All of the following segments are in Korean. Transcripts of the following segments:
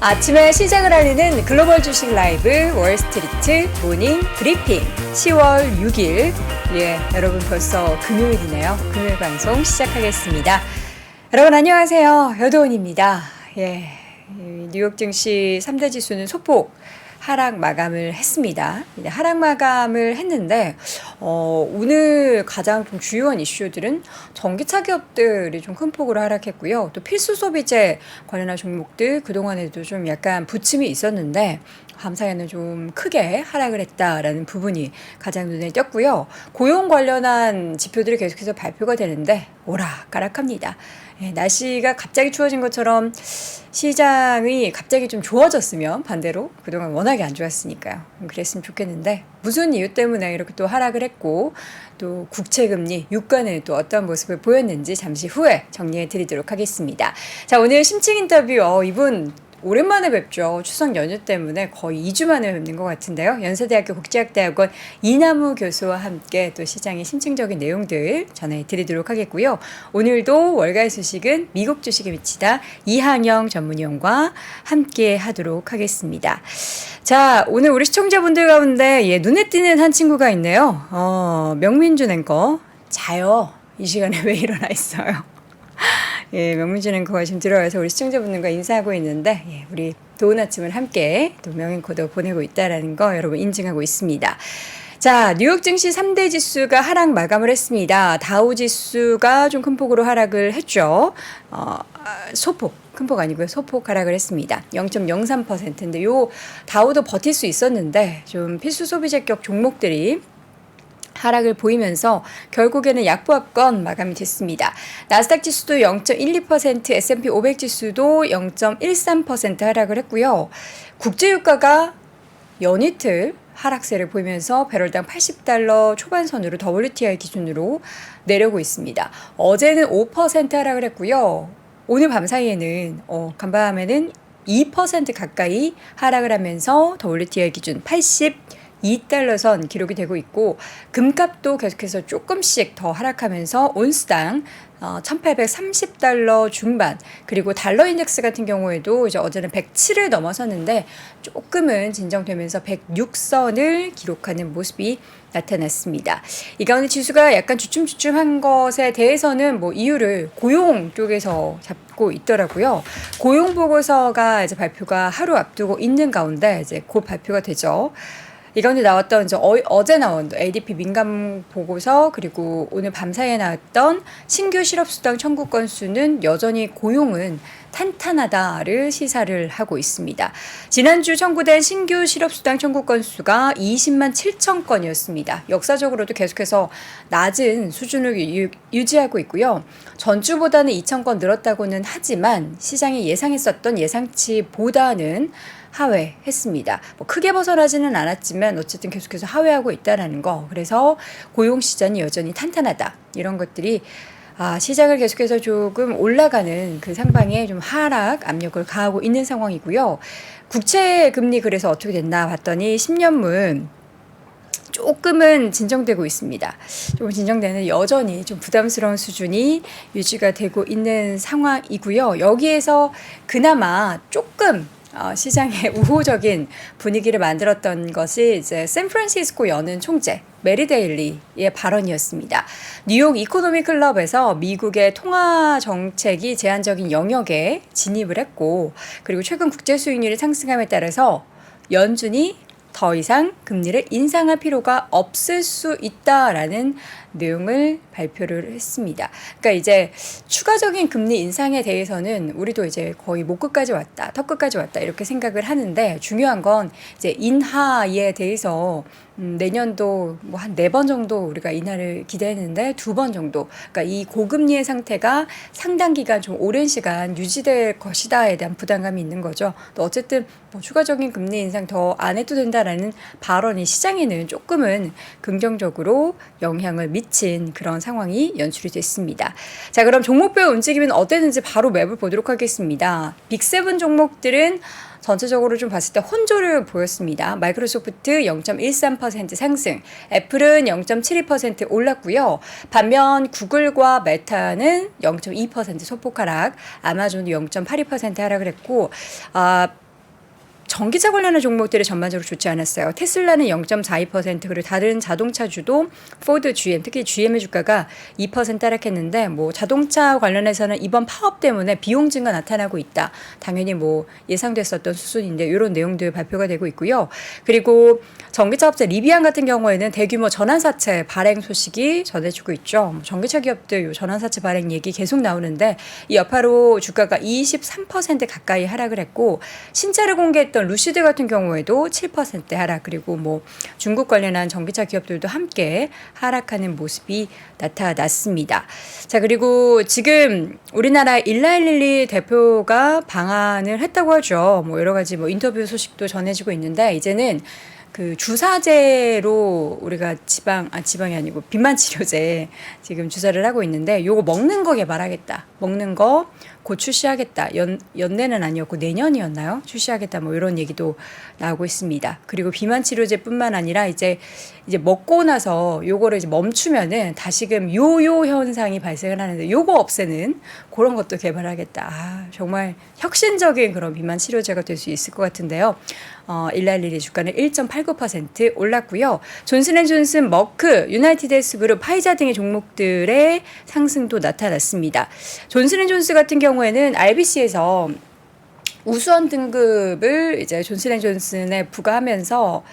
아침에 시작을 알리는 글로벌 주식 라이브 월스트리트 모닝 브리핑 10월 6일. 여러분 벌써 금요일이네요. 금요일 방송 시작하겠습니다. 여러분 안녕하세요. 여도은입니다. 뉴욕 증시 3대 지수는 소폭 하락 마감을 했습니다. 하락 마감을 했는데 오늘 가장 좀 주요한 이슈들은 전기차 기업들이 좀 큰 폭으로 하락했고요. 또 필수 소비재 관련한 종목들 그동안에도 좀 약간 부침이 있었는데 밤사이에는 좀 크게 하락을 했다라는 부분이 가장 눈에 띄었고요. 고용 관련한 지표들이 계속해서 발표가 되는데 오락가락합니다. 날씨가 갑자기 추워진 것처럼 시장이 갑자기 좀 좋아졌으면 반대로 그동안 워낙에 안 좋았으니까요. 그랬으면 좋겠는데 무슨 이유 때문에 이렇게 또 하락을 했고 또 국채금리, 유가는 또 어떤 모습을 보였는지 잠시 후에 정리해 드리도록 하겠습니다. 자, 오늘 심층 인터뷰 이분 오랜만에 뵙죠. 추석 연휴 때문에 거의 2주 만에 뵙는 것 같은데요. 연세대학교 국제학대학원 이남우 교수와 함께 또 시장의 심층적인 내용들 전해드리도록 하겠고요. 오늘도 월가의 소식은 미국 주식에 미치다 이항영 전문위원과 함께 하도록 하겠습니다. 자, 오늘 우리 시청자분들 가운데 눈에 띄는 한 친구가 있네요. 명민준 앵커 자요. 이 시간에 왜 일어나 있어요? 명민준 앵커가 지금 들어와서 우리 시청자분들과 인사하고 있는데 우리 좋은 아침을 함께 또 명앵커도 보내고 있다는 거 여러분 인증하고 있습니다. 자, 뉴욕 증시 3대 지수가 하락 마감을 했습니다. 다우 지수가 좀 큰 폭으로 하락을 했죠. 소폭, 큰 폭 아니고요. 소폭 하락을 했습니다. 0.03%인데 요 다우도 버틸 수 있었는데 좀 필수 소비재격 종목들이 하락을 보이면서 결국에는 약보합권 마감이 됐습니다. 나스닥 지수도 0.12%, S&P 500 지수도 0.13% 하락을 했고요. 국제유가가 연이틀 하락세를 보이면서 배럴당 80달러 초반선으로 WTI 기준으로 내려오고 있습니다. 어제는 5% 하락을 했고요. 오늘 밤 사이에는 간밤에는 2% 가까이 하락을 하면서 WTI 기준 82달러선 기록이 되고 있고 금값도 계속해서 조금씩 더 하락하면서 온스당 1830달러 중반, 그리고 달러 인덱스 같은 경우에도 이제 어제는 107을 넘어섰는데 조금은 진정되면서 106선을 기록하는 모습이 나타났습니다. 이 가운데 지수가 약간 주춤주춤한 것에 대해서는 이유를 고용 쪽에서 잡고 있더라고요. 고용 보고서가 이제 발표가 하루 앞두고 있는 가운데 이제 곧 발표가 되죠. 이 가운데 나왔던 어제 나온 ADP 민감 보고서, 그리고 오늘 밤사이에 나왔던 신규 실업수당 청구 건수는 여전히 고용은 탄탄하다를 시사를 하고 있습니다. 지난주 청구된 신규 실업수당 청구 건수가 20만 7천 건이었습니다. 역사적으로도 계속해서 낮은 수준을 유지하고 있고요. 전주보다는 2천 건 늘었다고는 하지만 시장이 예상했었던 예상치보다는 하회했습니다. 크게 벗어나지는 않았지만 어쨌든 계속해서 하회하고 있다는 거. 그래서 고용 시장이 여전히 탄탄하다. 이런 것들이 시장을 계속해서 조금 올라가는 그 상방에 좀 하락 압력을 가하고 있는 상황이고요. 국채 금리 그래서 어떻게 됐나 봤더니 10년물 조금은 진정되고 있습니다. 조금 진정되는 여전히 좀 부담스러운 수준이 유지가 되고 있는 상황이고요. 여기에서 그나마 조금 시장의 우호적인 분위기를 만들었던 것이 이제 샌프란시스코 연은 총재 메리 데일리의 발언이었습니다. 뉴욕 이코노미 클럽에서 미국의 통화 정책이 제한적인 영역에 진입을 했고, 그리고 최근 국제 수익률이 상승함에 따라서 연준이 더 이상 금리를 인상할 필요가 없을 수 있다라는 내용을 발표를 했습니다. 그러니까 이제 추가적인 금리 인상에 대해서는 우리도 이제 거의 목끝까지 왔다, 턱끝까지 왔다 이렇게 생각을 하는데, 중요한 건 이제 인하에 대해서 내년도 한 4번 정도 우리가 인하를 기대했는데 2번 정도, 그러니까 이 고금리의 상태가 상당 기간 좀 오랜 시간 유지될 것이다에 대한 부담감이 있는 거죠. 또 어쨌든 추가적인 금리 인상 더 안 해도 된다라는 발언이 시장에는 조금은 긍정적으로 영향을 미친 그런 상황이 연출이 됐습니다. 자, 그럼 종목별 움직임은 어땠는지 바로 맵을 보도록 하겠습니다. 빅7 종목들은 전체적으로 좀 봤을 때 혼조를 보였습니다. 마이크로소프트 0.13% 상승, 애플은 0.72% 올랐고요. 반면 구글과 메타는 0.2% 소폭 하락, 아마존도 0.82% 하락을 했고, 전기차 관련한 종목들이 전반적으로 좋지 않았어요. 테슬라는 0.42%, 그리고 다른 자동차주도 포드, GM, 특히 GM의 주가가 2% 하락했는데 뭐 자동차 관련해서는 이번 파업 때문에 비용 증가 나타나고 있다. 당연히 뭐 예상됐었던 수준인데 이런 내용들 발표가 되고 있고요. 그리고 전기차 업체 리비안 같은 경우에는 대규모 전환사채 발행 소식이 전해지고 있죠. 전기차 기업들 전환사채 발행 얘기 계속 나오는데 이 여파로 주가가 23% 가까이 하락을 했고, 신차를 공개했던 루시드 같은 경우에도 7% 하락, 그리고 뭐 중국 관련한 전기차 기업들도 함께 하락하는 모습이 나타났습니다. 자, 그리고 지금 우리나라 일라일릴리 대표가 방한을 했다고 하죠. 뭐 여러 가지 뭐 인터뷰 소식도 전해지고 있는데, 이제는 그 주사제로 우리가 지방이 아니고 비만 치료제 지금 주사를 하고 있는데, 요거 먹는 거 개발하겠다. 먹는 거 곧 출시하겠다. 연내는 아니었고 내년이었나요? 출시하겠다. 뭐 이런 얘기도 나오고 있습니다. 그리고 비만 치료제뿐만 아니라 이제 먹고 나서 요거를 이제 멈추면은 다시금 요요 현상이 발생을 하는데, 요거 없애는 그런 것도 개발하겠다. 아, 정말 혁신적인 그런 비만 치료제가 될 수 있을 것 같은데요. 일라일릴리 주가는 1.89% 올랐고요. 존슨앤존슨, 머크, 유나이티드 헬스그룹, 파이자 등의 종목들의 상승도 나타났습니다. 존슨앤존슨 같은 경우에는 RBC에서 우수한 등급을 이제 존슨앤존슨에 부여하면서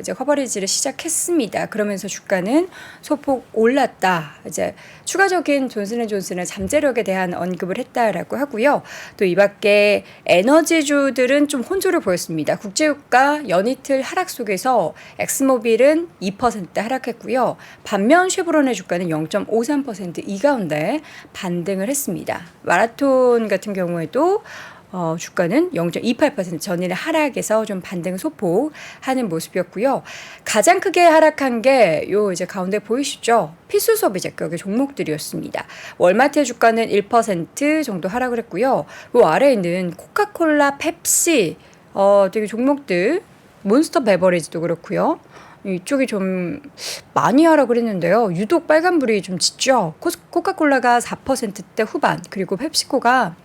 이제 커버리지를 시작했습니다. 그러면서 주가는 소폭 올랐다. 이제 추가적인 존슨앤존슨의 잠재력에 대한 언급을 했다라고 하고요. 또 이 밖에 에너지주들은 좀 혼조를 보였습니다. 국제유가 연이틀 하락 속에서 엑스모빌은 2% 하락했고요. 반면 쉐브론의 주가는 0.53% 이 가운데 반등을 했습니다. 마라톤 같은 경우에도 주가는 0.28% 전일의 하락에서 좀 반등 소폭하는 모습이었고요. 가장 크게 하락한 게 요 이제 가운데 보이시죠? 필수 소비재 가격 종목들이었습니다. 월마트의 주가는 1% 정도 하락을 했고요. 요 아래에 있는 코카콜라, 펩시, 되게 종목들, 몬스터 베버리지도 그렇고요. 이쪽이 좀 많이 하락을 했는데요. 유독 빨간불이 좀 짙죠. 코카콜라가 4%대 후반, 그리고 펩시코가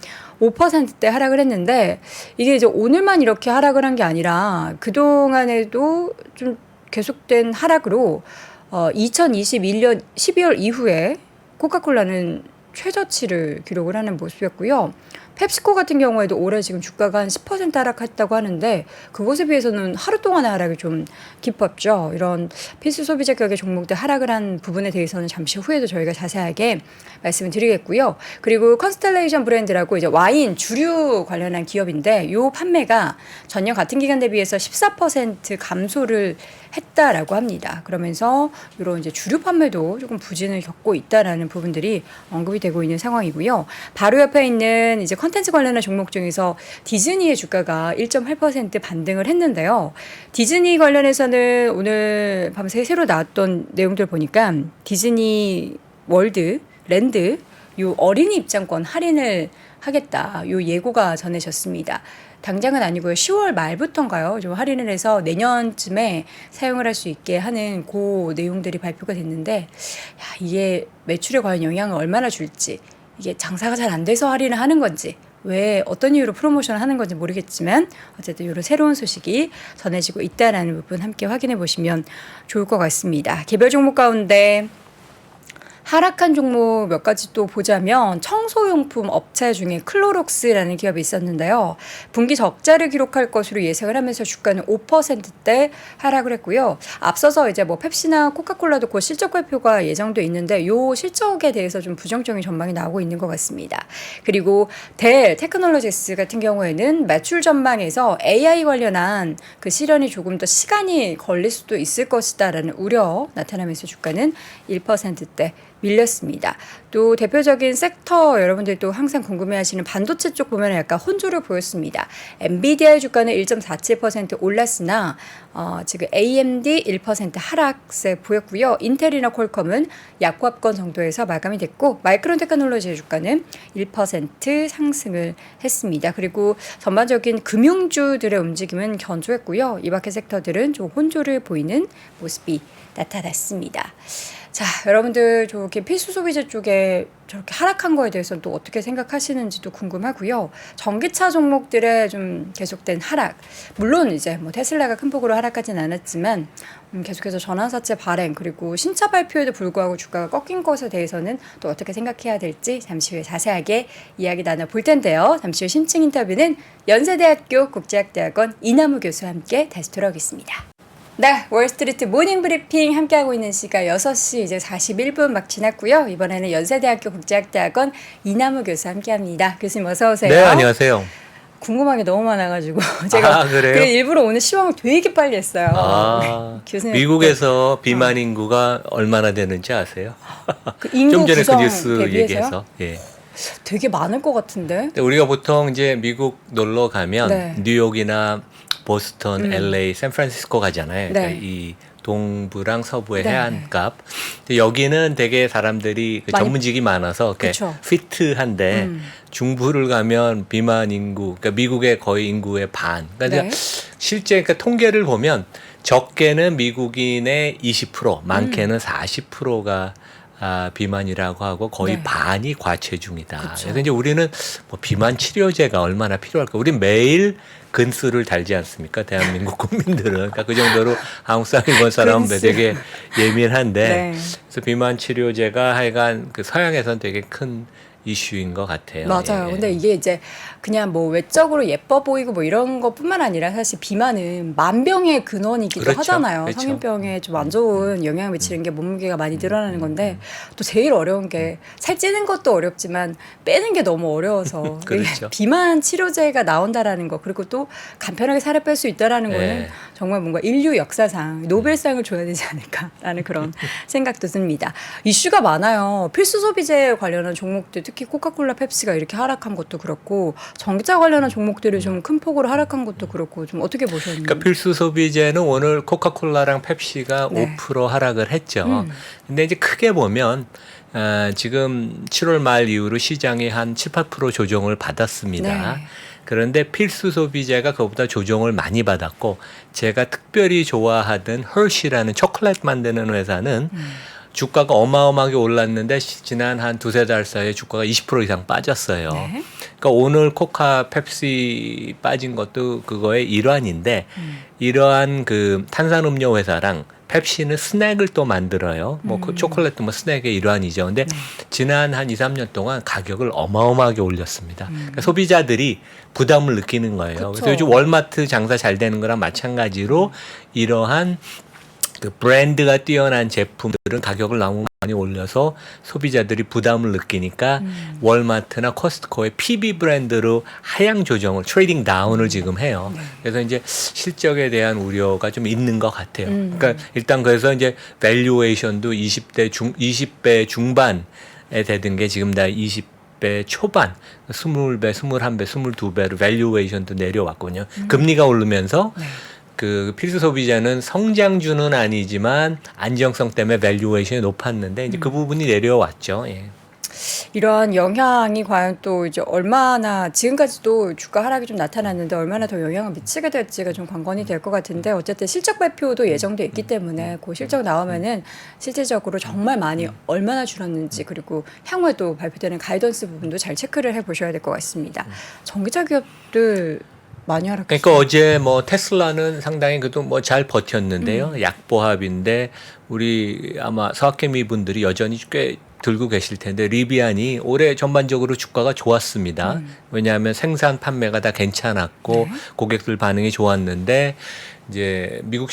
5%대 하락을 했는데, 이게 이제 오늘만 이렇게 하락을 한 게 아니라 그동안에도 좀 계속된 하락으로 2021년 12월 이후에 코카콜라는 최저치를 기록을 하는 모습이었고요. 펩시코 같은 경우에도 올해 지금 주가가 한 10% 하락했다고 하는데, 그것에 비해서는 하루 동안의 하락이 좀 깊었죠. 이런 필수 소비재 가격의 종목들 하락을 한 부분에 대해서는 잠시 후에도 저희가 자세하게 말씀을 드리겠고요. 그리고 컨스텔레이션 브랜드라고 이제 와인 주류 관련한 기업인데, 요 판매가 전년 같은 기간 대비해서 14% 감소를 했다라고 합니다. 그러면서 이런 이제 주류 판매도 조금 부진을 겪고 있다라는 부분들이 언급이 되고 있는 상황이고요. 바로 옆에 있는 이제 컨텐츠 관련한 종목 중에서 디즈니의 주가가 1.8% 반등을 했는데요. 디즈니 관련해서는 오늘 밤새 새로 나왔던 내용들 보니까 디즈니 월드, 랜드 요 어린이 입장권 할인을 하겠다. 요 예고가 전해졌습니다. 당장은 아니고요. 10월 말부터인가요? 좀 할인을 해서 내년쯤에 사용을 할 수 있게 하는 그 내용들이 발표가 됐는데, 이게 매출에 과연 영향을 얼마나 줄지, 이게 장사가 잘 안 돼서 할인을 하는 건지, 왜 어떤 이유로 프로모션을 하는 건지 모르겠지만 어쨌든 이런 새로운 소식이 전해지고 있다라는 부분 함께 확인해 보시면 좋을 것 같습니다. 개별 종목 가운데 하락한 종목 몇 가지 또 보자면, 청소용품 업체 중에 클로록스라는 기업이 있었는데요. 분기 적자를 기록할 것으로 예상을 하면서 주가는 5%대 하락을 했고요. 앞서서 이제 뭐 펩시나 코카콜라도 곧 실적 발표가 예정돼 있는데, 요 실적에 대해서 좀 부정적인 전망이 나오고 있는 것 같습니다. 그리고 델 테크놀로지스 같은 경우에는 매출 전망에서 AI 관련한 그 실현이 조금 더 시간이 걸릴 수도 있을 것이다라는 우려 나타나면서 주가는 1%대 밀렸습니다. 또 대표적인 섹터 여러분들도 항상 궁금해하시는 반도체 쪽 보면 약간 혼조를 보였습니다. 엔비디아의 주가는 1.47% 올랐으나 지금 AMD 1% 하락세 보였고요. 인텔이나 퀄컴은 약보합권 정도에서 마감이 됐고, 마이크론 테크놀로지의 주가는 1% 상승을 했습니다. 그리고 전반적인 금융주들의 움직임은 견조했고요. 이 밖의 섹터들은 좀 혼조를 보이는 모습이 나타났습니다. 자, 여러분들 저렇게 필수 소비재 쪽에 저렇게 하락한 거에 대해서 또 어떻게 생각하시는지도 궁금하고요. 전기차 종목들의 좀 계속된 하락, 물론 이제 뭐 테슬라가 큰 폭으로 하락하진 않았지만 계속해서 전환사채 발행 그리고 신차 발표에도 불구하고 주가가 꺾인 것에 대해서는 또 어떻게 생각해야 될지 잠시 후에 자세하게 이야기 나눠볼 텐데요. 잠시 후 심층 인터뷰는 연세대학교 국제학대학원 이남우 교수와 함께 다시 돌아오겠습니다. 네, 월스트리트 모닝 브리핑 함께하고 있는 시각 6시 이제 41분 막 지났고요. 이번에는 연세대학교 국제학대학원 이남우 교수 함께합니다. 교수님 어서 오세요. 네, 안녕하세요. 궁금한 게 너무 많아가지고 제가 그래요? 일부러 오늘 시황을 되게 빨리 했어요. 교수님, 미국에서 비만 인구가 얼마나 되는지 아세요? 그 인구 좀 전에 그 구성 뉴스 대비해서요? 얘기해서. 예. 되게 많을 것 같은데. 우리가 보통 이제 미국 놀러 가면 네. 뉴욕이나 보스턴, LA, 샌프란시스코 가잖아요. 네. 그러니까 이 동부랑 서부의 네. 해안갑. 근데 여기는 되게 사람들이 그 많이- 전문직이 많아서 이렇게 그쵸. 피트한데 중부를 가면 비만 인구, 그러니까 미국의 거의 인구의 반. 그러니까 네. 실제 그러니까 통계를 보면 적게는 미국인의 20%, 많게는 40%가 비만이라고 하고 거의 네. 반이 과체중이다. 그쵸. 그래서 이제 우리는 뭐 비만 치료제가 얼마나 필요할까? 우리 매일 근수를 달지 않습니까? 대한민국 국민들은. 그러니까 그 정도로 한국 사람, 일본 사람은 근수. 되게 예민한데. 네. 그래서 비만 치료제가 하여간 그 서양에서는 되게 큰 이슈인 것 같아요. 맞아요. 예. 근데 이게 이제 그냥 뭐 외적으로 예뻐 보이고 뭐 이런 것뿐만 아니라 사실 비만은 만병의 근원이기도 그렇죠. 하잖아요. 그렇죠. 성인병에 좀 안 좋은 영향을 미치는 게 몸무게가 많이 늘어나는 건데 또 제일 어려운 게 살 찌는 것도 어렵지만 빼는 게 너무 어려워서 그렇죠. 비만 치료제가 나온다라는 거 그리고 또 간편하게 살을 뺄 수 있다라는 거는 네. 정말 뭔가 인류 역사상 노벨상을 줘야 되지 않을까라는 그런 생각도 듭니다. 이슈가 많아요. 필수 소비재 관련한 종목들 특히 코카콜라, 펩시가 이렇게 하락한 것도 그렇고 전기차 관련한 종목들이 좀 큰 폭으로 하락한 것도 그렇고 좀 어떻게 보셨나요? 그러니까 필수 소비재는 오늘 코카콜라랑 펩시가 네. 5% 하락을 했죠. 근데 이제 크게 보면 지금 7월 말 이후로 시장이 한 7, 8% 조정을 받았습니다. 네. 그런데 필수 소비재가 그보다 조정을 많이 받았고 제가 특별히 좋아하던 헐시라는 초콜릿 만드는 회사는 주가가 어마어마하게 올랐는데 지난 한 두세 달 사이에 주가가 20% 이상 빠졌어요. 네. 그러니까 오늘 코카, 펩시 빠진 것도 그거의 일환인데 이러한 그 탄산음료 회사랑 펩시는 스낵을 또 만들어요. 뭐 초콜릿도 뭐 스낵의 일환이죠. 근데 지난 한 2, 3년 동안 가격을 어마어마하게 올렸습니다. 그러니까 소비자들이 부담을 느끼는 거예요. 그쵸. 그래서 요즘 월마트 장사 잘 되는 거랑 마찬가지로 이러한 그 브랜드가 뛰어난 제품들은 가격을 너무 많이 올려서 소비자들이 부담을 느끼니까 월마트나 코스트코의 PB 브랜드로 하향 조정을 트레이딩 다운을 지금 해요. 그래서 이제 실적에 대한 우려가 좀 있는 것 같아요. 그러니까 일단 그래서 이제 밸류에이션도 20배 중반에 되던 게 지금 다 20배 초반, 20배, 21배, 22배로 밸류에이션도 내려왔거든요. 금리가 오르면서 그 필수 소비자는 성장주는 아니지만 안정성 때문에 밸류에이션이 높았는데 이제 그 부분이 내려왔죠. 예. 이러한 영향이 과연 또 이제 얼마나 지금까지도 주가 하락이 좀 나타났는데 얼마나 더 영향을 미치게 될지가 좀 관건이 될 것 같은데 어쨌든 실적 발표도 예정돼 있기 때문에 그 실적 나오면은 실질적으로 정말 많이 얼마나 줄었는지 그리고 향후에 또 발표되는 가이던스 부분도 잘 체크를 해 보셔야 될 것 같습니다. 전기차 기업들 많이 하락했어요. 그러니까 어제 뭐 테슬라는 상당히 그래도 뭐 잘 버텼는데요. 약보합인데 우리 아마 서학개미 분들이 여전히 꽤 들고 계실 텐데 리비안이 올해 전반적으로 주가가 좋았습니다. 왜냐하면 생산 판매가 다 괜찮았고 고객들 반응이 좋았는데 이제 미국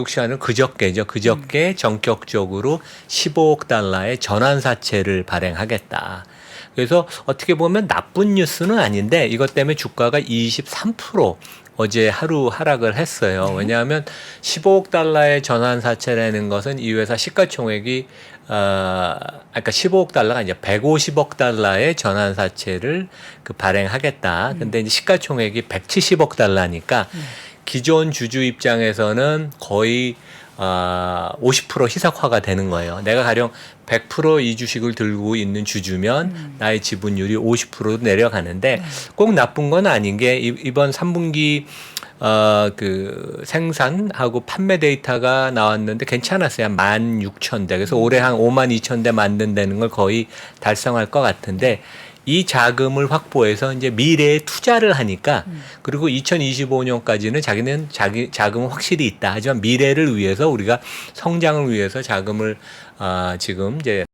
시간은 그저께죠. 그저께 전격적으로 15억 달러의 전환사채를 발행하겠다. 그래서 어떻게 보면 나쁜 뉴스는 아닌데 이것 때문에 주가가 23% 어제 하루 하락을 했어요. 왜냐하면 15억 달러의 전환사채라는 것은 이 회사 시가총액이 그러니까 15억 달러가 이제 150억 달러의 전환사채를 그 발행하겠다. 근데 이제 시가총액이 170억 달러니까 기존 주주 입장에서는 거의 50% 희석화가 되는 거예요. 내가 가령 100% 이 주식을 들고 있는 주주면 나의 지분율이 50% 내려가는데 꼭 나쁜 건 아닌 게 이번 3분기 그 생산하고 판매 데이터가 나왔는데 괜찮았어요. 한 16,000대. 그래서 올해 한 52,000대 만든다는 걸 거의 달성할 것 같은데 이 자금을 확보해서 이제 미래에 투자를 하니까 그리고 2025년까지는 자기는 자기 자금은 확실히 있다. 하지만 미래를 위해서 우리가 성장을 위해서 자금을 지금 이제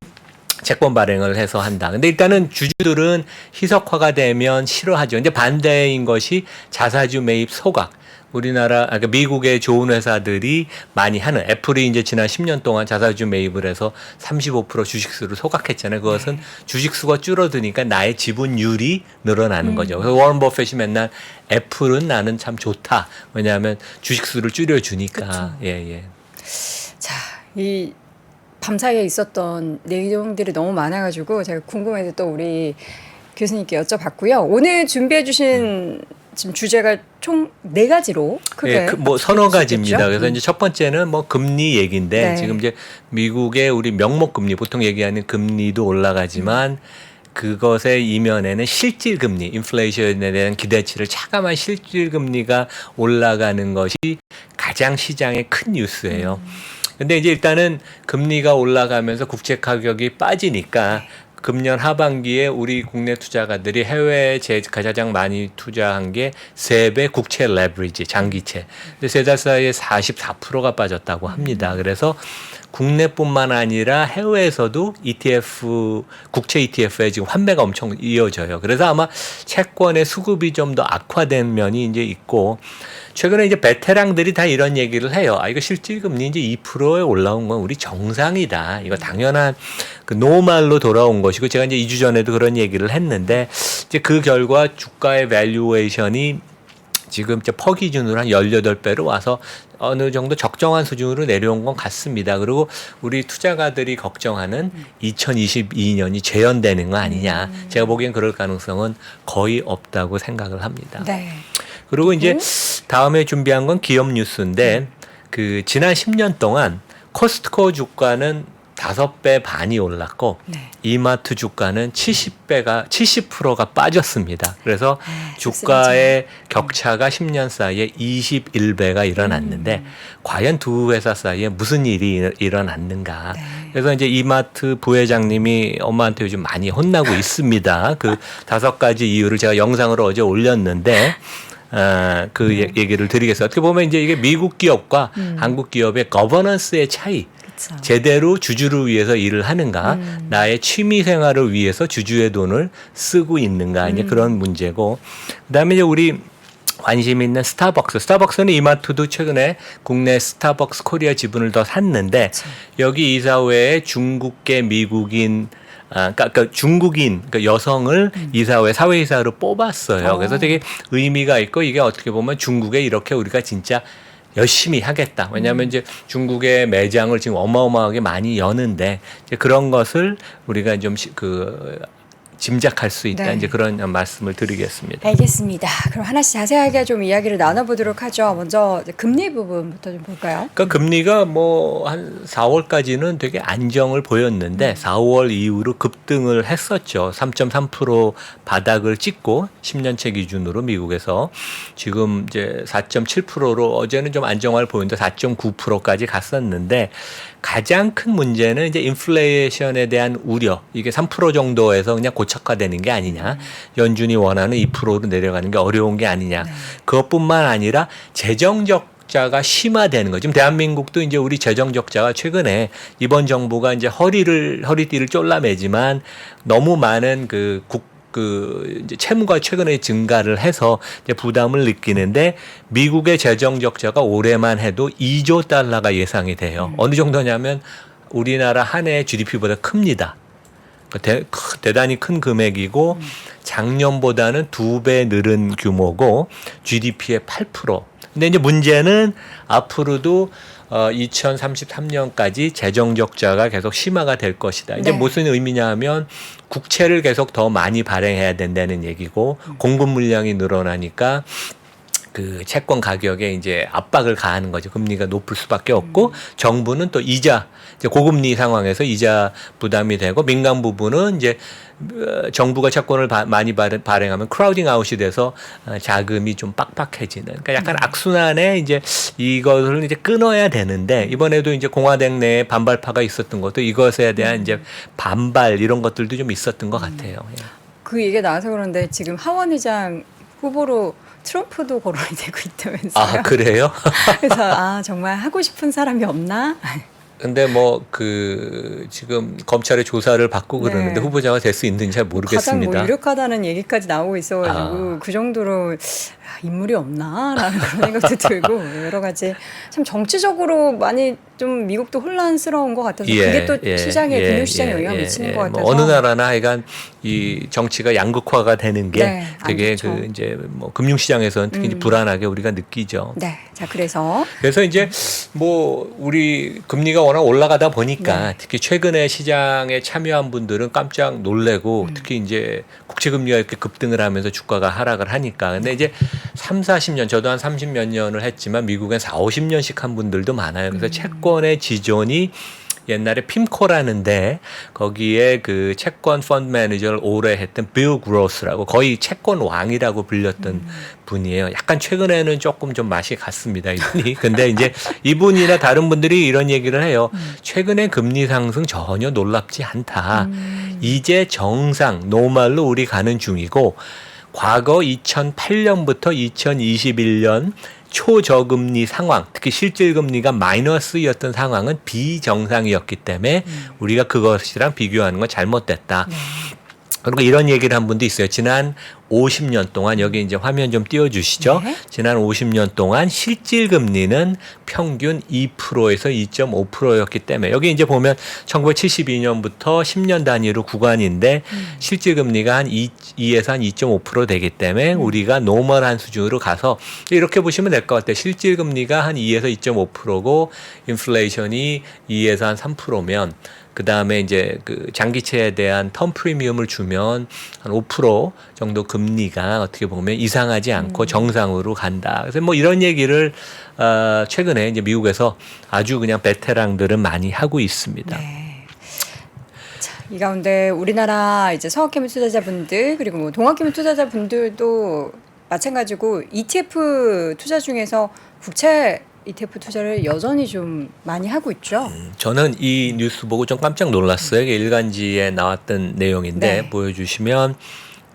채권 발행을 해서 한다. 근데 일단은 주주들은 희석화가 되면 싫어하죠. 근데 반대인 것이 자사주 매입 소각. 그러니까 미국의 좋은 회사들이 많이 하는 애플이 이제 지난 10년 동안 자사주 매입을 해서 35% 주식수를 소각했잖아요. 그것은 주식수가 줄어드니까 나의 지분율이 늘어나는 거죠. 그래서 워런 버핏이 맨날 애플은 나는 참 좋다. 왜냐하면 주식수를 줄여주니까. 예. 자, 이 밤사이에 있었던 내용들이 너무 많아가지고 제가 궁금해서 또 우리 교수님께 여쭤봤고요. 오늘 준비해주신 지금 주제가 총 4가지로 크게 뭐 서너 가지입니다. 있겠죠? 그래서 이제 첫 번째는 뭐 금리 얘기인데 네. 지금 이제 미국의 우리 명목 금리 보통 얘기하는 금리도 올라가지만 그것의 이면에는 실질 금리, 인플레이션에 대한 기대치를 차감한 실질 금리가 올라가는 것이 가장 시장의 큰 뉴스예요. 근데 이제 일단은 금리가 올라가면서 국채 가격이 빠지니까 금년 하반기에 우리 국내 투자가들이 해외에 가장 많이 투자한 게 3배 국채 레버리지, 장기채. 근데 3달 사이에 44%가 빠졌다고 합니다. 그래서 국내뿐만 아니라 해외에서도 ETF, 국채 ETF에 지금 환매가 엄청 이어져요. 그래서 아마 채권의 수급이 좀 더 악화된 면이 이제 있고, 최근에 이제 베테랑들이 다 이런 얘기를 해요. 이거 실질금리 이제 2%에 올라온 건 우리 정상이다. 이거 당연한 그 노멀로 돌아온 것이고, 제가 이제 2주 전에도 그런 얘기를 했는데, 이제 그 결과 주가의 밸류에이션이 지금 이제 퍼 기준으로 한 18배로 와서 어느 정도 적정한 수준으로 내려온 건 같습니다. 그리고 우리 투자가들이 걱정하는 2022년이 재현되는 거 아니냐. 제가 보기엔 그럴 가능성은 거의 없다고 생각을 합니다. 네. 그리고 이제 다음에 준비한 건 기업 뉴스인데 그 지난 10년 동안 코스트코 주가는 5배 반이 올랐고 네. 이마트 주가는 70%가 빠졌습니다. 그래서 좋습니다. 주가의 격차가 10년 사이에 21배가 일어났는데 과연 두 회사 사이에 무슨 일이 일어났는가. 네. 그래서 이제 이마트 부회장님이 엄마한테 요즘 많이 혼나고 있습니다. 그 5가지 이유를 제가 영상으로 어제 올렸는데 그 얘기를 드리겠습니다. 어떻게 보면 이제 이게 미국 기업과 한국 기업의 거버넌스의 차이. 그쵸. 제대로 주주를 위해서 일을 하는가, 나의 취미 생활을 위해서 주주의 돈을 쓰고 있는가, 이제 그런 문제고, 그다음에 이제 우리 관심 있는 스타벅스는 이마트도 최근에 국내 스타벅스 코리아 지분을 더 샀는데 여기 이사 외에 중국계 미국인 그러니까 중국인 여성을 이사회 사회이사로 뽑았어요. 그래서 되게 의미가 있고 이게 어떻게 보면 중국에 이렇게 우리가 진짜 열심히 하겠다. 왜냐하면 이제 중국의 매장을 지금 어마어마하게 많이 여는데 이제 그런 것을 우리가 좀 짐작할 수 있다. 네. 이제 그런 말씀을 드리겠습니다. 알겠습니다. 그럼 하나씩 자세하게 좀 이야기를 나눠보도록 하죠. 먼저 이제 금리 부분부터 좀 볼까요? 그러니까 금리가 뭐 한 4월까지는 되게 안정을 보였는데 4월 이후로 급등을 했었죠. 3.3% 바닥을 찍고 10년채 기준으로 미국에서 지금 이제 4.7%로 어제는 좀 안정화를 보였는데 4.9%까지 갔었는데 가장 큰 문제는 이제 인플레이션에 대한 우려. 이게 3% 정도에서 그냥 고착화되는 게 아니냐. 연준이 원하는 2%로 내려가는 게 어려운 게 아니냐. 그것뿐만 아니라 재정 적자가 심화되는 거. 지금 대한민국도 이제 우리 재정 적자가 최근에 이번 정부가 이제 허리띠를 쫄라매지만 너무 많은 이제 채무가 최근에 증가를 해서 이제 부담을 느끼는데 미국의 재정 적자가 올해만 해도 2조 달러가 예상이 돼요. 어느 정도냐면 우리나라 한 해 GDP보다 큽니다. 대단히 큰 금액이고 작년보다는 2배 늘은 규모고 GDP의 8%. 근데 이제 문제는 앞으로도 2033년까지 재정 적자가 계속 심화가 될 것이다. 이제 네. 무슨 의미냐 하면 국채를 계속 더 많이 발행해야 된다는 얘기고 공급 물량이 늘어나니까 그 채권 가격에 이제 압박을 가하는 거죠. 금리가 높을 수밖에 없고 정부는 또 이자 이제 고금리 상황에서 이자 부담이 되고 민간 부분은 이제 정부가 채권을 많이 발행하면 크라우딩 아웃이 돼서 자금이 좀 빡빡해지는 그러니까 약간 악순환에 이제 이것을 이제 끊어야 되는데 이번에도 이제 공화당 내에 반발파가 있었던 것도 이것에 대한 이제 반발 이런 것들도 좀 있었던 것 같아요. 예. 그 얘기가 나와서 그런데 지금 하원 의장 후보로 트럼프도 거론이 되고 있다면서요. 아 그래요? 그래서 정말 하고 싶은 사람이 없나? 근데 뭐 그 지금 검찰의 조사를 받고 그러는데 네. 후보자가 될 수 있는지 잘 모르겠습니다. 가장 뭐 유력하다는 얘기까지 나오고 있어가지고 그 정도로 인물이 없나라는 그런 생각도 들고 여러 가지 참 정치적으로 많이 좀 미국도 혼란스러운 것 같아서 그게 또 시장에 금융 시장에 영향을 미치는 것 같아서 뭐 어느 나라나 하여간 이 정치가 양극화가 되는 게 네, 안 되게 좋죠. 그 이제 뭐 금융 시장에서는 특히 이제 불안하게 우리가 느끼죠. 네, 자 그래서 이제 뭐 우리 금리가 워낙 올라가다 보니까 네. 특히 최근에 시장에 참여한 분들은 깜짝 놀래고 특히 이제 국채 금리가 이렇게 급등을 하면서 주가가 하락을 하니까 근데 이제 3, 40년 저도 한 30 몇 년을 했지만 미국엔 4, 50년씩 한 분들도 많아요. 그래서 채권의 지존이 옛날에 핌코라는데 거기에 그 채권 펀드 매니저를 오래 했던 빌 그로스라고 거의 채권 왕이라고 불렸던 분이에요. 약간 최근에는 조금 좀 맛이 갔습니다, 이분이. 근데 이제 이분이나 다른 분들이 이런 얘기를 해요. 최근에 금리 상승 전혀 놀랍지 않다. 이제 정상, 노멀로 우리 가는 중이고 과거 2008년부터 2021년 초저금리 상황, 특히 실질금리가 마이너스였던 상황은 비정상이었기 때문에 우리가 그것이랑 비교하는 건 잘못됐다. 그리고 이런 얘기를 한 분도 있어요. 지난 50년 동안 여기 이제 화면 좀 띄워주시죠. 네. 지난 50년 동안 실질 금리는 평균 2%에서 2.5%였기 때문에 여기 이제 보면 1972년부터 10년 단위로 구간인데 실질 금리가 한 2에서 한 2.5% 되기 때문에 우리가 노멀한 수준으로 가서 이렇게 보시면 될 것 같아요. 실질 금리가 한 2에서 2.5%고 인플레이션이 2에서 한 3%면 그 다음에 이제 그 장기채에 대한 텀 프리미엄을 주면 한 5% 정도 금리가 어떻게 보면 이상하지 않고 정상으로 간다. 그래서 뭐 이런 얘기를 최근에 이제 미국에서 아주 그냥 베테랑들은 많이 하고 있습니다. 네. 자, 이 가운데 우리나라 이제 서학개미 투자자분들 그리고 뭐 동학개미 투자자분들도 마찬가지고 ETF 투자 중에서 국채 ETF 투자를 여전히 좀 많이 하고 있죠. 저는 이 뉴스 보고 좀 깜짝 놀랐어요. 이게 일간지에 나왔던 내용인데 네. 보여주시면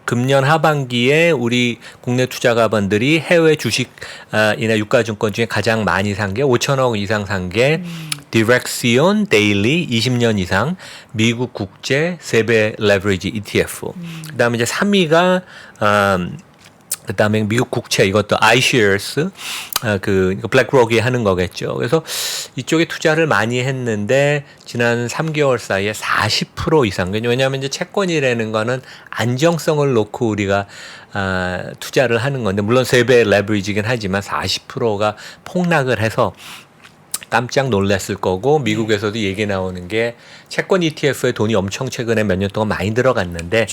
금년 하반기에 우리 국내 투자가분들이 해외 주식이나 유가증권 중에 가장 많이 산 게 5천억 이상 산 게 디렉시온 데일리 20년 이상 미국 국제 세배 레버리지 ETF. 그다음에 이제 3위가 그다음에 미국 국채 이것도 iShares 그 블랙록이 하는 거겠죠. 그래서 이쪽에 투자를 많이 했는데 지난 3개월 사이에 40% 이상. 왜냐하면 이제 채권이라는 거는 안정성을 놓고 우리가 투자를 하는 건데 물론 세배 레버리지긴 하지만 40%가 폭락을 해서 깜짝 놀랐을 거고 미국에서도 얘기 나오는 게 채권 ETF에 돈이 엄청 최근에 몇 년 동안 많이 들어갔는데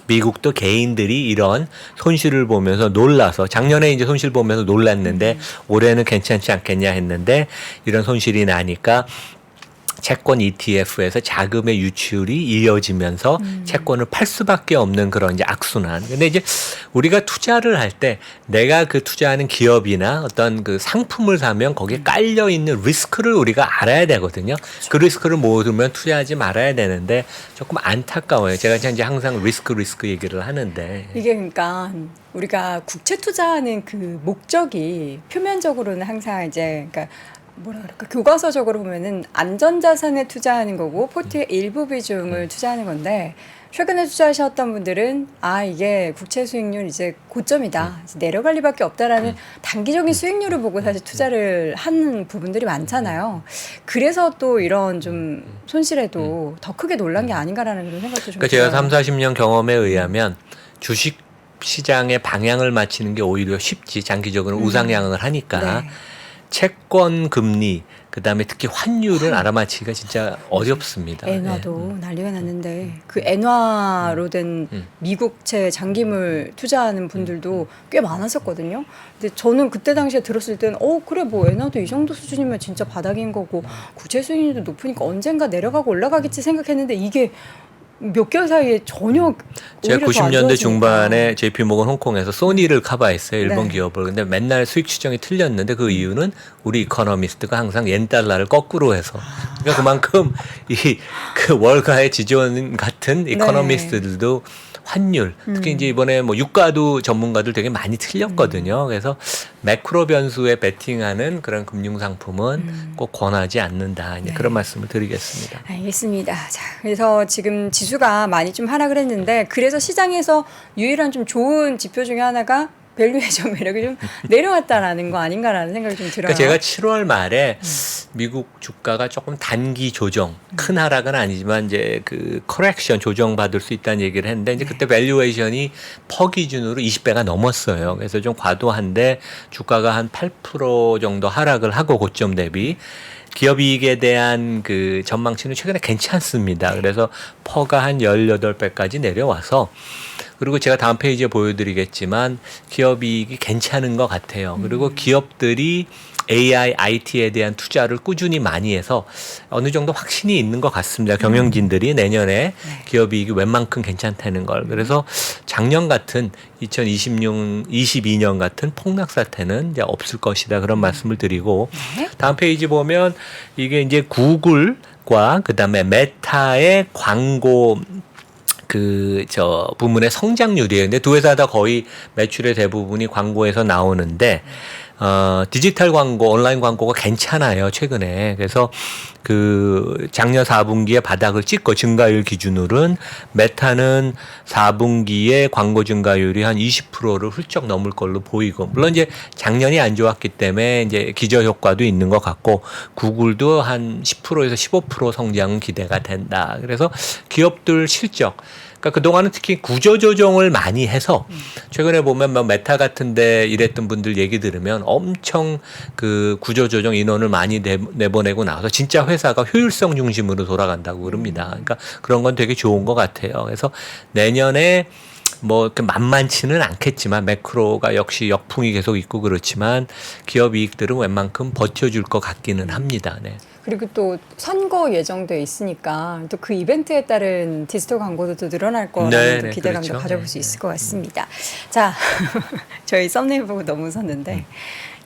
미국도 개인들이 이런 손실을 보면서 놀라서 작년에 이제 손실 보면서 놀랐는데 올해는 괜찮지 않겠냐 했는데 이런 손실이 나니까 채권 ETF에서 자금의 유출이 이어지면서 채권을 팔 수밖에 없는 그런 이제 악순환. 근데 이제 우리가 투자를 할 때 내가 그 투자하는 기업이나 어떤 그 상품을 사면 거기에 깔려 있는 리스크를 우리가 알아야 되거든요. 그 리스크를 모르면 투자하지 말아야 되는데 조금 안타까워요. 제가 이제 항상 리스크 얘기를 하는데 이게 그러니까 우리가 국채 투자하는 그 목적이 표면적으로는 항상 이제 그러니까 뭐라 그럴까 교과서적으로 보면은 안전자산에 투자하는 거고 포트의 일부 비중을 투자하는 건데 최근에 투자하셨던 분들은 이게 국채 수익률 이제 고점이다 이제 내려갈 리밖에 없다라는 단기적인 수익률을 보고 사실 투자를 하는 부분들이 많잖아요. 그래서 또 이런 좀 손실에도 더 크게 놀란 게 아닌가라는 그런 생각도 좀 그러니까 제가 들어요. 3, 40년 경험에 의하면 주식 시장의 방향을 맞추는 게 오히려 쉽지 장기적으로 우상향을 하니까 네. 채권 금리 그다음에 특히 환율을 알아맞히기가 진짜 어렵습니다. 엔화도 난리가 났는데 그 엔화로 된 미국채 장기물 투자하는 분들도 꽤 많았었거든요. 근데 저는 그때 당시에 들었을 때는 그래 뭐 엔화도 이 정도 수준이면 진짜 바닥인 거고 국채 수익률도 높으니까 언젠가 내려가고 올라가겠지 생각했는데 이게 몇 개월 사이에 전혀 제가 오히려 더안 90년대 좋아지니까. 중반에 JP모건 홍콩에서 소니를 커버했어요. 일본 네. 기업을. 근데 맨날 수익 추정이 틀렸는데 그 이유는 우리 이코노미스트가 항상 옌 달러를 거꾸로 해서 그러니까 그만큼 이 그 월가의 지존 같은 이코노미스트들도 환율 특히 이제 이번에 뭐 유가도 전문가들 되게 많이 틀렸거든요. 그래서 매크로 변수에 베팅하는 그런 금융 상품은 꼭 권하지 않는다. 이제 그런 말씀을 드리겠습니다. 알겠습니다. 자, 그래서 지금 지수가 많이 좀 하락을 했는데 그래서 시장에서 유일한 좀 좋은 지표 중에 하나가 밸류에이션 매력이 좀 내려왔다라는 거 아닌가라는 생각이 좀 들어요. 그러니까 제가 7월 말에 미국 주가가 조금 단기 조정, 큰 하락은 아니지만 이제 그 커렉션 조정 받을 수 있다는 얘기를 했는데 이제 그때 밸류에이션이 퍼 기준으로 20배가 넘었어요. 그래서 좀 과도한데 주가가 한 8% 정도 하락을 하고 고점 대비 기업 이익에 대한 그 전망치는 최근에 괜찮습니다. 그래서 퍼가 한 18배까지 내려와서 그리고 제가 다음 페이지에 보여드리겠지만 기업 이익이 괜찮은 것 같아요. 그리고 기업들이 AI, IT에 대한 투자를 꾸준히 많이 해서 어느 정도 확신이 있는 것 같습니다. 경영진들이 내년에 기업 이익이 웬만큼 괜찮다는 걸. 그래서 작년 같은 2022년 같은 폭락 사태는 이제 없을 것이다. 그런 말씀을 드리고 다음 페이지 보면 이게 이제 구글과 그다음에 메타의 광고 부문의 성장률이에요. 근데 두 회사 다 거의 매출의 대부분이 광고에서 나오는데, 디지털 광고, 온라인 광고가 괜찮아요, 최근에. 그래서 작년 4분기에 바닥을 찍고 증가율 기준으로는 메타는 4분기에 광고 증가율이 한 20%를 훌쩍 넘을 걸로 보이고, 물론 이제 작년이 안 좋았기 때문에 이제 기저 효과도 있는 것 같고, 구글도 한 10%에서 15% 성장은 기대가 된다. 그래서 기업들 실적, 그러니까 그동안은 특히 구조조정을 많이 해서 최근에 보면 뭐 메타 같은데 일했던 분들 얘기 들으면 엄청 그 구조조정 인원을 많이 내보내고 나와서 진짜 회사가 효율성 중심으로 돌아간다고 그럽니다. 그러니까 그런 건 되게 좋은 것 같아요. 그래서 내년에 뭐 만만치는 않겠지만 매크로가 역시 역풍이 계속 있고 그렇지만 기업 이익들은 웬만큼 버텨줄 것 같기는 합니다. 네. 그리고 또 선거 예정돼 있으니까 또 그 이벤트에 따른 디지털 광고도 또 늘어날 거라는 또 기대감도 그렇죠. 가져볼 수 있을 것 같습니다. 자, 저희 썸네일 보고 너무 웃었는데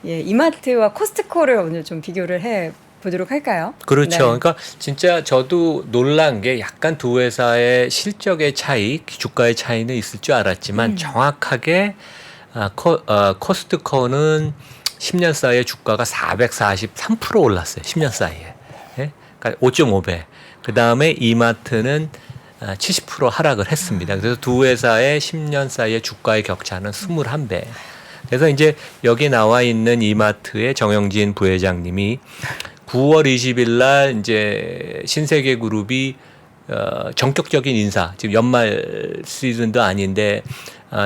예, 이마트와 코스트코를 오늘 좀 비교를 해 보도록 할까요? 그렇죠. 네. 그러니까 진짜 저도 놀란 게 약간 두 회사의 실적의 차이, 주가의 차이는 있을 줄 알았지만 정확하게 코스트코는 10년 사이에 주가가 443% 올랐어요. 10년 사이에. 예? 그러니까 5.5배. 그 다음에 이마트는 70% 하락을 했습니다. 그래서 두 회사의 10년 사이에 주가의 격차는 21배. 그래서 이제 여기 나와 있는 이마트의 정영진 부회장님이 9월 20일 날 이제 신세계그룹이 전격적인 인사, 지금 연말 시즌도 아닌데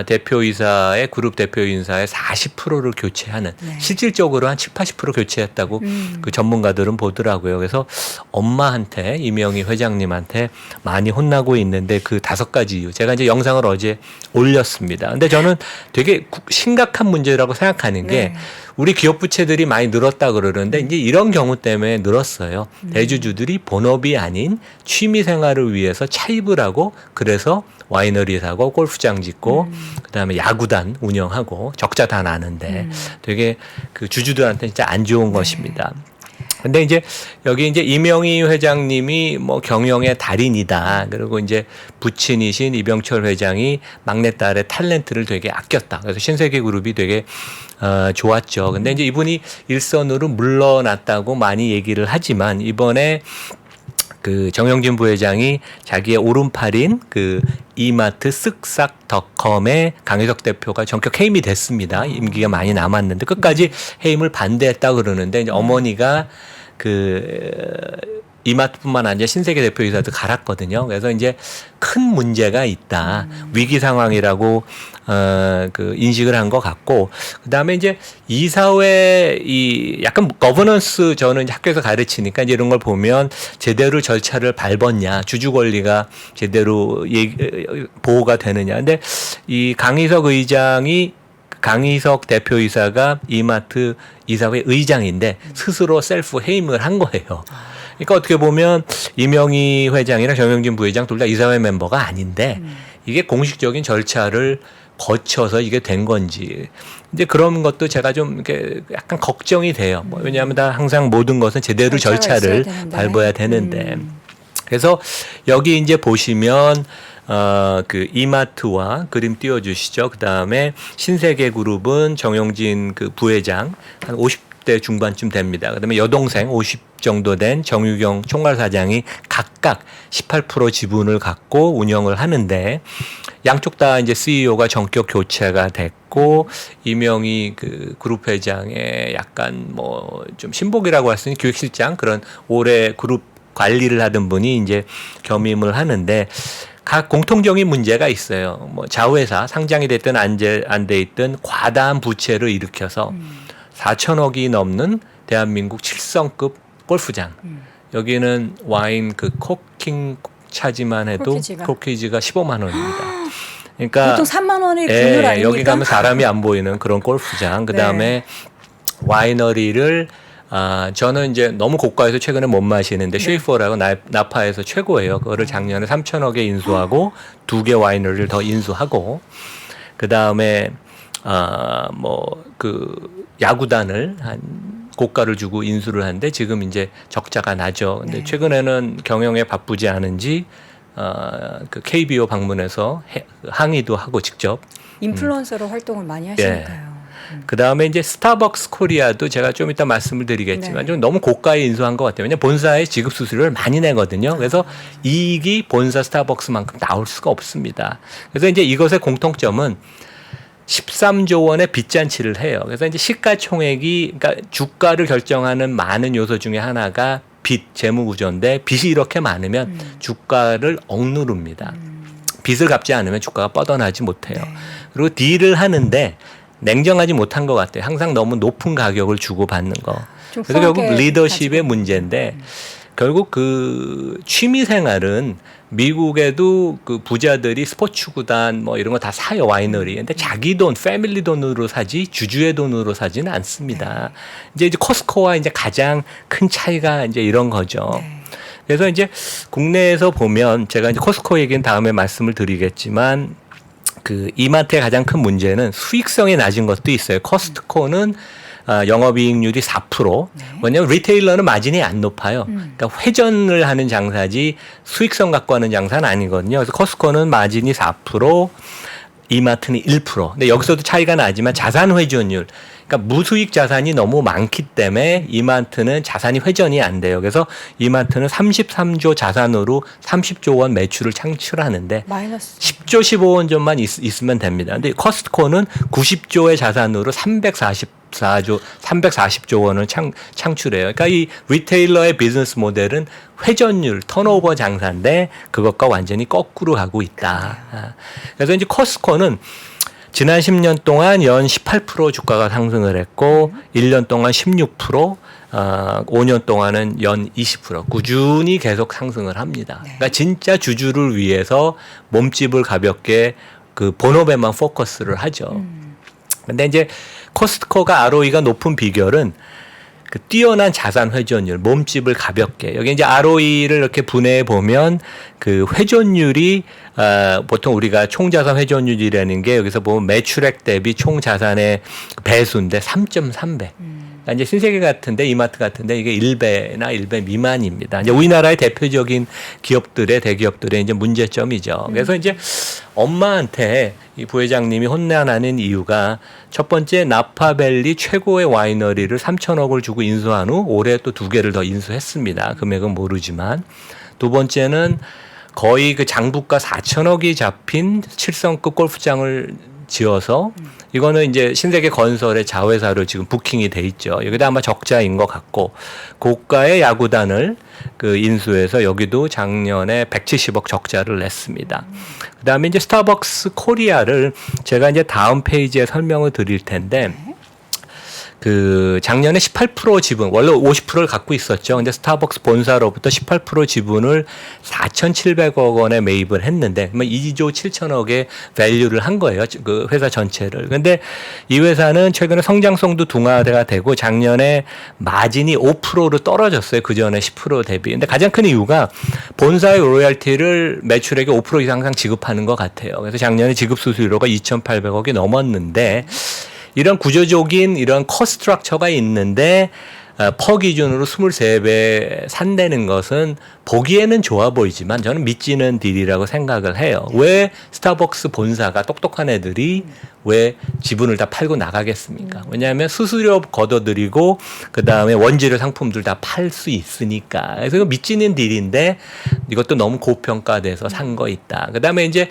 대표이사의 그룹 대표이사의 40%를 교체하는 실질적으로 한 70-80% 교체했다고 그 전문가들은 보더라고요. 그래서 엄마한테 이명희 회장님한테 많이 혼나고 있는데 그 5가지 이유 제가 이제 영상을 어제 올렸습니다. 근데 저는 되게 심각한 문제라고 생각하는 게 우리 기업 부채들이 많이 늘었다 그러는데 이제 이런 경우 때문에 늘었어요. 대주주들이 본업이 아닌 취미 생활을 위해서 차입을 하고 그래서 와이너리 사고 골프장 짓고 그다음에 야구단 운영하고 적자 다 나는데 되게 그 주주들한테 진짜 안 좋은 것입니다. 근데 이제 여기 이제 이명희 회장님이 뭐 경영의 달인이다. 그리고 이제 부친이신 이병철 회장이 막내딸의 탤런트를 되게 아꼈다. 그래서 신세계그룹이 되게 좋았죠. 근데 이제 이분이 일선으로 물러났다고 많이 얘기를 하지만 이번에 그 정영진 부회장이 자기의 오른팔인 그 이마트 쓱싹닷컴의 강혜석 대표가 전격 해임이 됐습니다. 임기가 많이 남았는데 끝까지 해임을 반대했다 그러는데 이제 어머니가 그 이마트뿐만 아니라 신세계 대표이사도 갈았거든요. 그래서 이제 큰 문제가 있다. 위기 상황이라고 그 인식을 한 것 같고, 그다음에 이제 이사회 이 약간 거버넌스, 저는 이제 학교에서 가르치니까 이제 이런 걸 보면 제대로 절차를 밟았냐, 주주 권리가 제대로 보호가 되느냐. 근데 이 강희석 대표이사가 이마트 이사회 의장인데 스스로 셀프 해임을 한 거예요. 그러니까 어떻게 보면 이명희 회장이랑 정영진 부회장 둘 다 이사회 멤버가 아닌데 이게 공식적인 절차를 거쳐서 이게 된 건지, 이제 그런 것도 제가 좀 이렇게 약간 걱정이 돼요. 뭐 왜냐하면 다 항상 모든 것은 제대로 절차를 밟아야 되는데. 그래서 여기 이제 보시면 그 이마트와 그림 띄워주시죠. 그 다음에 신세계 그룹은 정용진 그 부회장 한 50대 중반쯤 됩니다. 그 다음에 여동생 50 정도 된 정유경 총괄사장이 각각 18% 지분을 갖고 운영을 하는데, 양쪽 다 이제 CEO가 전격 교체가 됐고, 이명희 그 그룹 회장의 약간 뭐 좀 신복이라고 할 수 있는 기획실장, 그런 오래 그룹 관리를 하던 분이 이제 겸임을 하는데, 각 공통적인 문제가 있어요. 뭐 자회사 상장이 됐든 안 돼 있든 과다한 부채를 일으켜서 4천억이 넘는 대한민국 7성급 골프장. 여기는 와인 그 코킹 차지만 해도 코키지가 15만 원입니다. 그러니까 보통 3만 원이 금물 아닙니까? 여기 가면 사람이 안 보이는 그런 골프장. 그다음에 네. 와이너리를 저는 이제 너무 고가에서 최근에 못 마시는데 네. 쉐이퍼라고 나파에서 최고예요. 그거를 작년에 3천억에 인수하고 2개 와이너리를 더 인수하고, 그다음에 뭐 그 야구단을 한 고가를 주고 인수를 하는데 지금 이제 적자가 나죠. 근데 네. 최근에는 경영에 바쁘지 않은지 그 KBO 방문해서 항의도 하고 직접 인플루언서로 활동을 많이 하시니까요. 네. 그 다음에 이제 스타벅스 코리아도 제가 좀 이따 말씀을 드리겠지만 네. 좀 너무 고가에 인수한 것 같아요. 왜냐하면 본사에 지급 수수료를 많이 내거든요. 그래서 이익이 본사 스타벅스만큼 나올 수가 없습니다. 그래서 이제 이것의 공통점은 13조 원의 빚잔치를 해요. 그래서 이제 시가총액이, 그러니까 주가를 결정하는 많은 요소 중에 하나가 빚, 재무구조인데, 빚이 이렇게 많으면 주가를 억누릅니다. 빚을 갚지 않으면 주가가 뻗어나지 못해요. 네. 그리고 딜을 하는데 냉정하지 못한 것 같아요. 항상 너무 높은 가격을 주고 받는 거. 그래서 결국 리더십의 문제인데, 결국 그 취미 생활은 미국에도 그 부자들이 스포츠 구단 뭐 이런 거 다 사요, 와이너리. 근데 자기 돈, 패밀리 돈으로 사지 주주의 돈으로 사지는 않습니다. 이제 코스코와 이제 가장 큰 차이가 이제 이런 거죠. 그래서 이제 국내에서 보면, 제가 이제 코스코 얘기는 다음에 말씀을 드리겠지만, 그 이마트의 가장 큰 문제는 수익성이 낮은 것도 있어요. 코스트코는 영업이익률이 4%. 왜냐하면 리테일러는 마진이 안 높아요. 그러니까 회전을 하는 장사지 수익성 갖고 하는 장사는 아니거든요. 그래서 코스트코는 마진이 4%, 이마트는 1%. 근데 여기서도 차이가 나지만 자산 회전율, 그러니까 무수익 자산이 너무 많기 때문에 이마트는 자산이 회전이 안 돼요. 그래서 이마트는 33조 자산으로 30조 원 매출을 창출하는데 마이너스 10조 15원 전만 있으면 됩니다. 근데 코스트코는 90조의 자산으로 340조 원을 창출해요. 그러니까 이 리테일러의 비즈니스 모델은 회전율, 턴오버 장사인데 그것과 완전히 거꾸로 하고 있다. 그래서 이제 코스트코는 지난 10년 동안 연 18% 주가가 상승을 했고 1년 동안 16%, 5년 동안은 연 20% 꾸준히 계속 상승을 합니다. 그러니까 진짜 주주를 위해서 몸집을 가볍게 그 본업에만 포커스를 하죠. 근데 이제 코스트코가 ROE가 높은 비결은 그 뛰어난 자산 회전율, 몸집을 가볍게. 여기 이제 ROE를 이렇게 분해해 보면 그 회전율이 보통 우리가 총자산 회전율이라는 게 여기서 보면 매출액 대비 총자산의 배수인데 3.3배. 그러니까 이제 신세계 같은데, 이마트 같은데 이게 1배나 1배 미만입니다. 이제 우리나라의 대표적인 기업들의, 대기업들의 이제 문제점이죠. 그래서 이제 엄마한테 이 부회장님이 혼나는 이유가, 첫 번째 나파밸리 최고의 와이너리를 3천억을 주고 인수한 후 올해 또 2개를 더 인수했습니다. 금액은 모르지만. 두 번째는 거의 그 장부가 4천억이 잡힌 7성급 골프장을 지어서 이거는 이제 신세계 건설의 자회사로 지금 부킹이 돼 있죠. 여기다 아마 적자인 것 같고 고가의 야구단을 그 인수해서 여기도 작년에 170억 적자를 냈습니다. 그다음에 이제 스타벅스 코리아를 제가 이제 다음 페이지에 설명을 드릴 텐데 그 작년에 18% 지분, 원래 50%를 갖고 있었죠. 근데 스타벅스 본사로부터 18% 지분을 4,700억 원에 매입을 했는데, 그러면 2조 7천억의 밸류를 한 거예요. 그 회사 전체를. 근데 이 회사는 최근에 성장성도 둔화가 되고 작년에 마진이 5%로 떨어졌어요. 그 전에 10% 대비. 근데 가장 큰 이유가 본사의 로열티를 매출액의 5% 이상 지급하는 것 같아요. 그래서 작년에 지급 수수료가 2,800억이 넘었는데 이런 구조적인 이런 커스트 스트럭처가 있는데 퍼 기준으로 23배 산다는 것은 보기에는 좋아 보이지만 저는 믿지는 딜이라고 생각을 해요. 왜 스타벅스 본사가 똑똑한 애들이 왜 지분을 다 팔고 나가겠습니까? 왜냐하면 수수료 걷어들이고 그다음에 원재료 상품들 다 팔 수 있으니까. 그래서 이거 믿지는 딜인데 이것도 너무 고평가돼서 산 거 있다. 그다음에 이제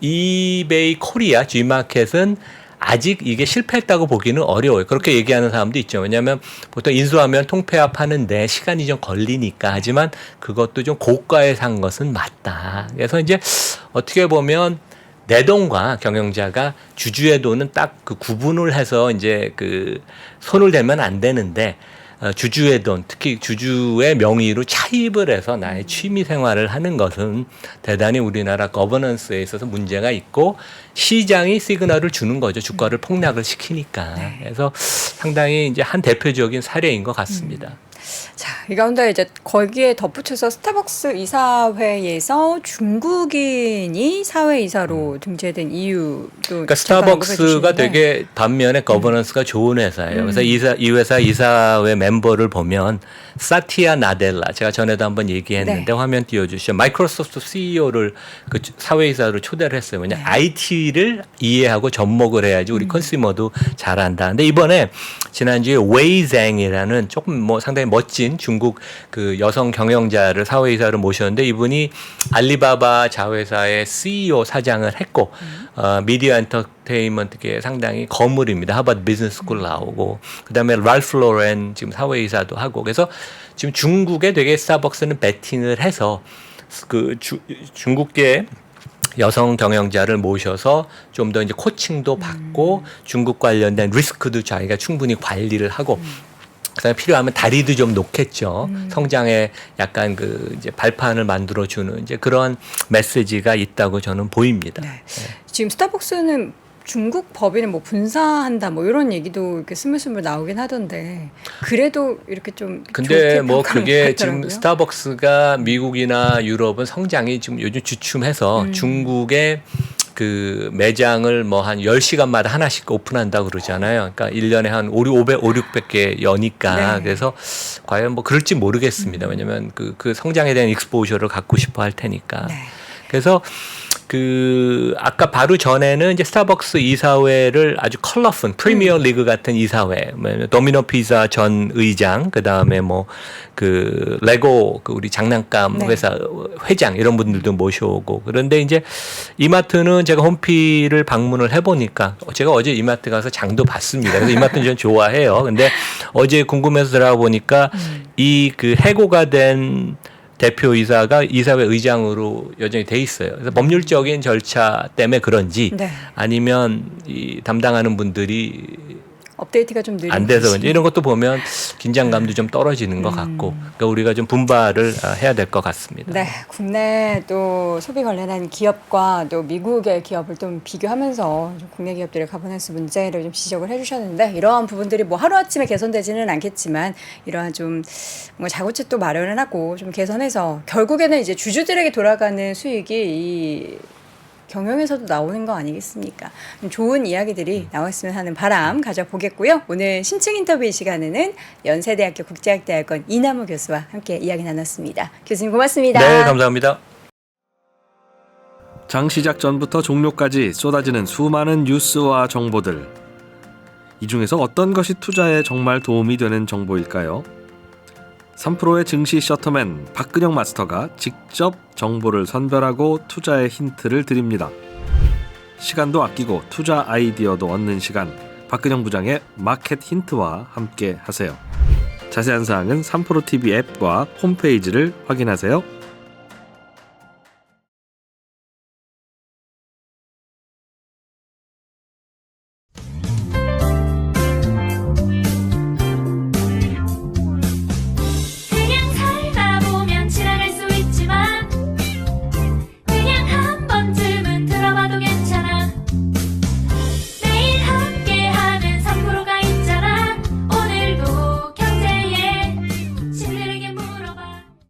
이베이 코리아 G마켓은 아직 이게 실패했다고 보기는 어려워요. 그렇게 얘기하는 사람도 있죠. 왜냐하면 보통 인수하면 통폐합하는데 시간이 좀 걸리니까. 하지만 그것도 좀 고가에 산 것은 맞다. 그래서 이제 어떻게 보면 내 돈과 경영자가 주주의 돈은 딱 그 구분을 해서 이제 그 손을 대면 안 되는데 주주의 돈, 특히 주주의 명의로 차입을 해서 나의 취미 생활을 하는 것은 대단히 우리나라 거버넌스에 있어서 문제가 있고 시장이 시그널을 주는 거죠. 주가를 폭락을 시키니까. 그래서 상당히 이제 한 대표적인 사례인 것 같습니다. 자, 이 가운데 이제 거기에 덧붙여서 스타벅스 이사회에서 중국인이 사회이사로 등재된 이유도 그러니까 스타벅스가 되게 반면에 거버넌스가 좋은 회사예요. 그래서 이 회사 이사회 멤버를 보면 사티아 나델라 제가 전에도 한번 얘기했는데 네. 화면 띄워주시죠. 마이크로소프트 CEO를 그 사회이사로 초대를 했어요. 왜냐 IT를 이해하고 접목을 해야지 우리 컨슈머도 잘한다. 근데 이번에 지난주에 웨이쟁이라는 조금 뭐 상당히 멋진 중국 그 여성 경영자를 사회이사로 모셨는데 이분이 알리바바 자회사의 CEO 사장을 했고 미디어 엔터테인먼트계 상당히 거물입니다. 하버드 비즈니스 스쿨 나오고 그다음에 랄프 로렌 지금 사회이사도 하고 그래서 지금 중국에 되게 스타벅스는 베팅을 해서 그 중국계 여성 경영자를 모셔서 좀 더 이제 코칭도 받고 중국 관련된 리스크도 자기가 충분히 관리를 하고 그다음에 필요하면 다리도 좀 놓겠죠. 성장에 약간 그 이제 발판을 만들어주는 이제 그런 메시지가 있다고 저는 보입니다. 네. 지금 스타벅스는 중국 법인을 뭐 분사한다 뭐 이런 얘기도 이렇게 스물스물 나오긴 하던데 그래도 이렇게 좀 근데 좋게 뭐 평가를 그게 받더라고요. 지금 스타벅스가 미국이나 유럽은 성장이 지금 요즘 주춤해서 중국의 그 매장을 뭐 한 10시간마다 하나씩 오픈한다고 그러잖아요. 그러니까 1년에 한 500-600개 여니까. 네. 그래서 과연 뭐 그럴지 모르겠습니다. 왜냐면 그 성장에 대한 익스포저를 갖고 싶어 할 테니까. 네. 그래서 그 아까 바로 전에는 이제 스타벅스 이사회를 아주 컬러풀 프리미어 리그 같은 이사회, 도미노 피자 전 의장, 그 다음에 뭐 그 레고 그 우리 장난감 네. 회사 회장 이런 분들도 모셔오고 그런데 이제 이마트는 제가 홈피를 방문을 해보니까 제가 어제 이마트 가서 장도 봤습니다. 그래서 이마트는 전 좋아해요. 근데 어제 궁금해서 들어가 보니까 이 그 해고가 된 대표이사가 이사회 의장으로 여전히 돼 있어요. 그래서 법률적인 절차 때문에 그런지 네. 아니면 이 담당하는 분들이 업데이트가 좀 느린 안 돼서 것이. 그런지 이런 것도 보면 긴장감도 좀 떨어지는 것 같고 그러니까 우리가 좀 분발을 해야 될 것 같습니다. 네, 국내 또 소비 관련한 기업과 또 미국의 기업을 좀 비교하면서 좀 국내 기업들의 가버넌스 문제를 좀 지적을 해주셨는데 이러한 부분들이 뭐 하루아침에 개선되지는 않겠지만 이러한 좀 뭔가 자구책도 마련을 하고 좀 개선해서 결국에는 이제 주주들에게 돌아가는 수익이 이 경영에서도 나오는 거 아니겠습니까? 좀 좋은 이야기들이 나왔으면 하는 바람 가져보겠고요. 오늘 신층 인터뷰 이 시간에는 연세대학교 국제학대학원 이남우 교수와 함께 이야기 나눴습니다. 교수님 고맙습니다. 네, 감사합니다. 장 시작 전부터 종료까지 쏟아지는 수많은 뉴스와 정보들. 이 중에서 어떤 것이 투자에 정말 도움이 되는 정보일까요? 3프로의 증시 셔터맨 박근영 마스터가 직접 정보를 선별하고 투자의 힌트를 드립니다. 시간도 아끼고 투자 아이디어도 얻는 시간, 박근영 부장의 마켓 힌트와 함께 하세요. 자세한 사항은 3프로TV 앱과 홈페이지를 확인하세요.